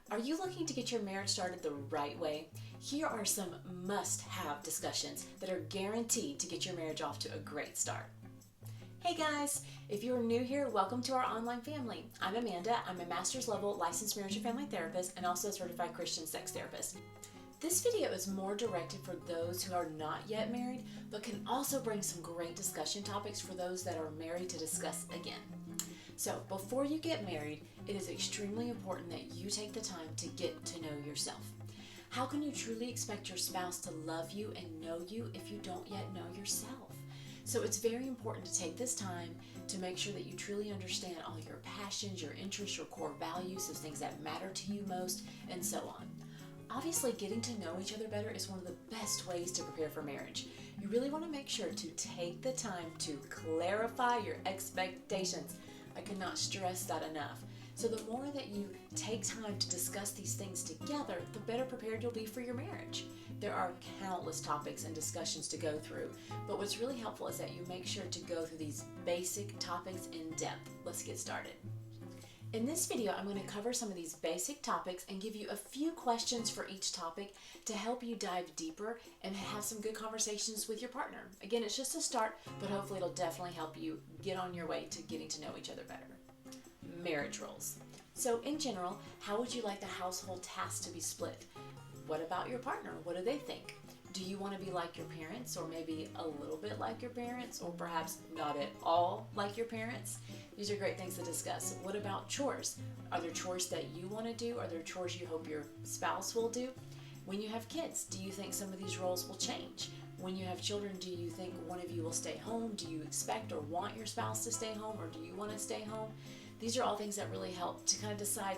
Are you looking to get your marriage started the right way? Here are some must-have discussions that are guaranteed to get your marriage off to a great start. Hey guys, if you're new here, welcome to our online family. I'm Amanda. I'm a master's level licensed marriage and family therapist and also a certified Christian sex therapist. This video is more directed for those who are not yet married, but can also bring some great discussion topics for those that are married to discuss again. So before you get married, it is extremely important that you take the time to get to know yourself. How can you truly expect your spouse to love you and know you if you don't yet know yourself? So it's very important to take this time to make sure that you truly understand all your passions, your interests, your core values, those things that matter to you most, and so on. Obviously, getting to know each other better is one of the best ways to prepare for marriage. You really want to make sure to take the time to clarify your expectations. I cannot stress that enough. So the more that you take time to discuss these things together, the better prepared you'll be for your marriage. There are countless topics and discussions to go through, but what's really helpful is that you make sure to go through these basic topics in depth. Let's get started. In this video, I'm going to cover some of these basic topics and give you a few questions for each topic to help you dive deeper and have some good conversations with your partner. Again, it's just a start, but hopefully it'll definitely help you get on your way to getting to know each other better. Marriage roles. So in general, how would you like the household tasks to be split? What about your partner? What do they think? Do you want to be like your parents, or maybe a little bit like your parents, or perhaps not at all like your parents? These are great things to discuss. What about chores? Are there chores that you want to do? Are there chores you hope your spouse will do? When you have kids, do you think some of these roles will change? When you have children, do you think one of you will stay home? Do you expect or want your spouse to stay home, or do you want to stay home? These are all things that really help to kind of decide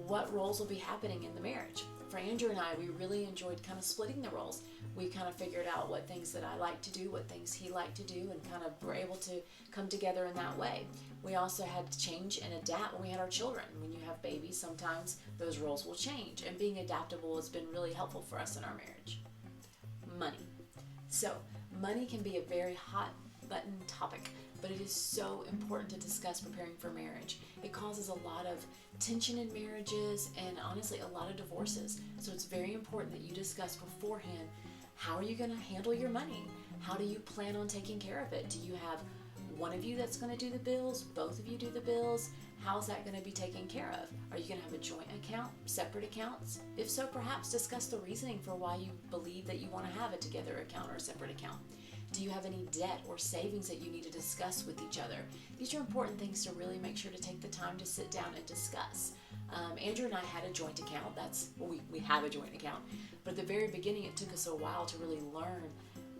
what roles will be happening in the marriage. For Andrew and I, we really enjoyed kind of splitting the roles. We kind of figured out what things that I like to do, what things he liked to do, and kind of were able to come together in that way. We also had to change and adapt when we had our children. When you have babies, sometimes those roles will change, and being adaptable has been really helpful for us in our marriage. Money. So, money can be a very hot button topic, but it is so important to discuss preparing for marriage. It causes a lot of tension in marriages and honestly a lot of divorces. So it's very important that you discuss beforehand, how are you going to handle your money? How do you plan on taking care of it? Do you have one of you that's going to do the bills? Both of you do the bills? How's that going to be taken care of? Are you going to have a joint account, separate accounts? If so, perhaps discuss the reasoning for why you believe that you want to have a together account or a separate account. Do you have any debt or savings that you need to discuss with each other? These are important things to really make sure to take the time to sit down and discuss. Andrew and I had a joint account. We have a joint account. But at the very beginning, it took us a while to really learn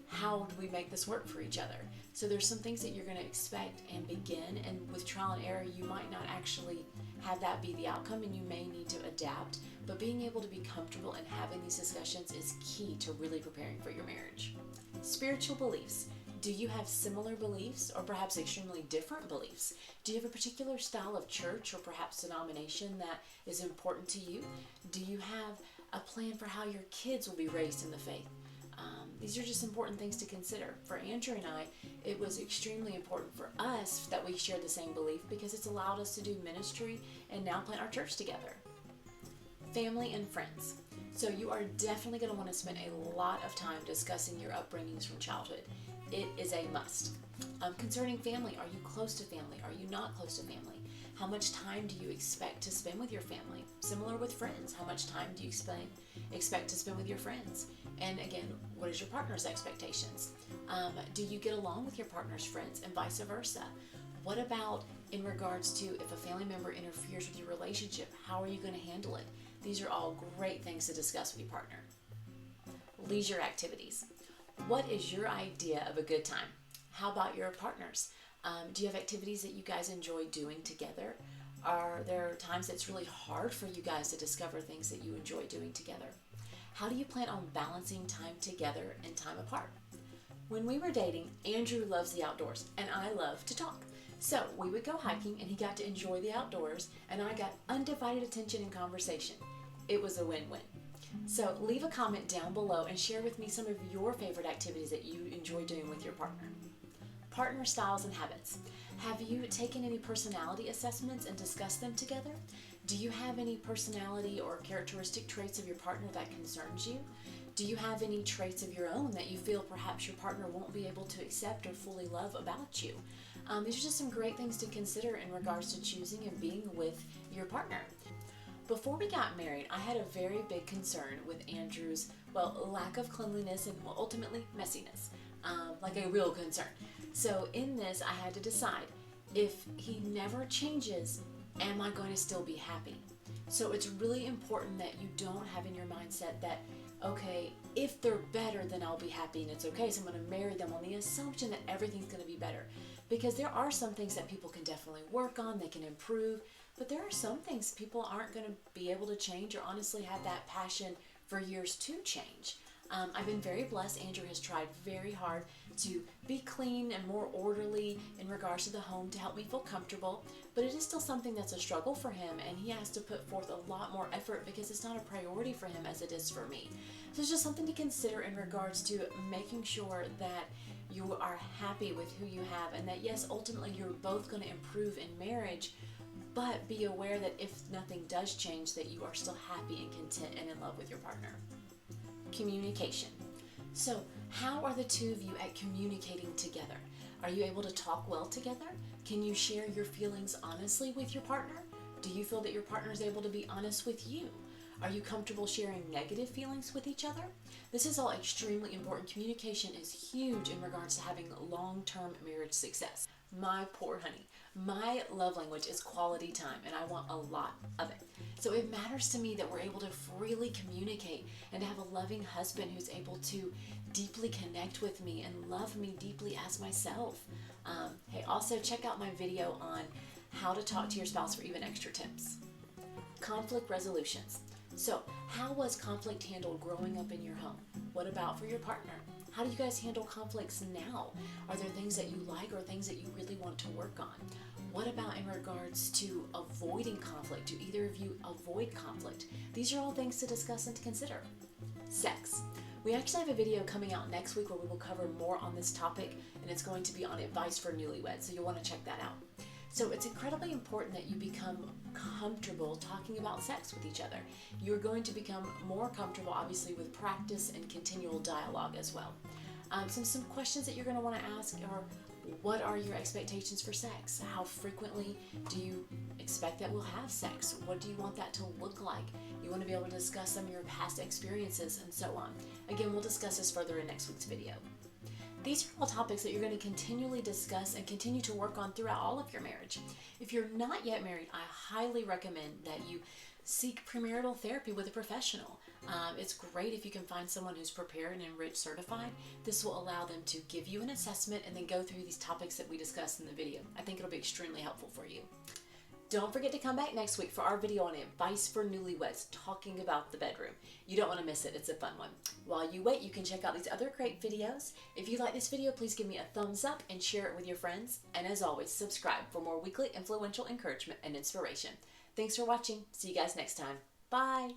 how do we make this work for each other. So there's some things that you're going to expect and begin, and with trial and error, you might not actually have that be the outcome, and you may need to adapt. But being able to be comfortable and having these discussions is key to really preparing for your marriage. Spiritual beliefs. Do you have similar beliefs or perhaps extremely different beliefs? Do you have a particular style of church or perhaps denomination that is important to you? Do you have a plan for how your kids will be raised in the faith? These are just important things to consider. For Andrew and I, it was extremely important for us that we share the same belief because it's allowed us to do ministry and now plant our church together. Family and friends. So you are definitely going to want to spend a lot of time discussing your upbringings from childhood. It is a must. Concerning family, are you close to family? Are you not close to family? How much time do you expect to spend with your family? Similar with friends, how much time do you expect to spend with your friends? And again, what is your partner's expectations? Do you get along with your partner's friends and vice versa? What about in regards to if a family member interferes with your relationship? How are you going to handle it? These are all great things to discuss with your partner. Leisure activities. What is your idea of a good time? How about your partners? Do you have activities that you guys enjoy doing together? Are there times it's really hard for you guys to discover things that you enjoy doing together? How do you plan on balancing time together and time apart? When we were dating, Andrew loves the outdoors and I love to talk. So we would go hiking and he got to enjoy the outdoors and I got undivided attention and conversation. It was a win-win. So leave a comment down below and share with me some of your favorite activities that you enjoy doing with your partner. Partner styles and habits. Have you taken any personality assessments and discussed them together? Do you have any personality or characteristic traits of your partner that concerns you? Do you have any traits of your own that you feel perhaps your partner won't be able to accept or fully love about you? These are just some great things to consider in regards to choosing and being with your partner. Before we got married, I had a very big concern with Andrew's, lack of cleanliness and ultimately messiness, like a real concern. So in this, I had to decide, if he never changes, am I going to still be happy? So it's really important that you don't have in your mindset that, okay, if they're better, then I'll be happy and it's okay, so I'm going to marry them on the assumption that everything's going to be better. Because there are some things that people can definitely work on, they can improve, but there are some things people aren't going to be able to change or honestly have that passion for years to change. I've been very blessed. Andrew has tried very hard to be clean and more orderly in regards to the home to help me feel comfortable, but it is still something that's a struggle for him, and he has to put forth a lot more effort because it's not a priority for him as it is for me. So it's just something to consider in regards to making sure that you are happy with who you have, and that yes, ultimately you're both going to improve in marriage, but be aware that if nothing does change, that you are still happy and content and in love with your partner. Communication. So how are the two of you at communicating together? Are you able to talk well together? Can you share your feelings honestly with your partner? Do you feel that your partner is able to be honest with you? Are you comfortable sharing negative feelings with each other? This is all extremely important. Communication is huge in regards to having long-term marriage success. My poor honey, my love language is quality time, and I want a lot of it. So it matters to me that we're able to freely communicate and to have a loving husband who's able to deeply connect with me and love me deeply as myself. Hey, also check out my video on how to talk to your spouse for even extra tips. Conflict resolutions. So how was conflict handled growing up in your home? What about for your partner? How do you guys handle conflicts now? Are there things that you like or things that you really want to work on? What about in regards to avoiding conflict? Do either of you avoid conflict? These are all things to discuss and to consider. Sex. We actually have a video coming out next week where we will cover more on this topic, and it's going to be on advice for newlyweds, so you'll want to check that out. So it's incredibly important that you become comfortable talking about sex with each other. You're going to become more comfortable, obviously, with practice and continual dialogue as well. Some questions that you're going to want to ask are, what are your expectations for sex? How frequently do you expect that we'll have sex? What do you want that to look like? You want to be able to discuss some of your past experiences and so on. Again, we'll discuss this further in next week's video. These are all topics that you're going to continually discuss and continue to work on throughout all of your marriage. If you're not yet married, I highly recommend that you seek premarital therapy with a professional. It's great if you can find someone who's prepared and Enrich certified. This will allow them to give you an assessment and then go through these topics that we discussed in the video. I think it'll be extremely helpful for you. Don't forget to come back next week for our video on advice for newlyweds, talking about the bedroom. You don't want to miss it. It's a fun one. While you wait, you can check out these other great videos. If you like this video, please give me a thumbs up and share it with your friends. And as always, subscribe for more weekly influential encouragement and inspiration. Thanks for watching. See you guys next time. Bye.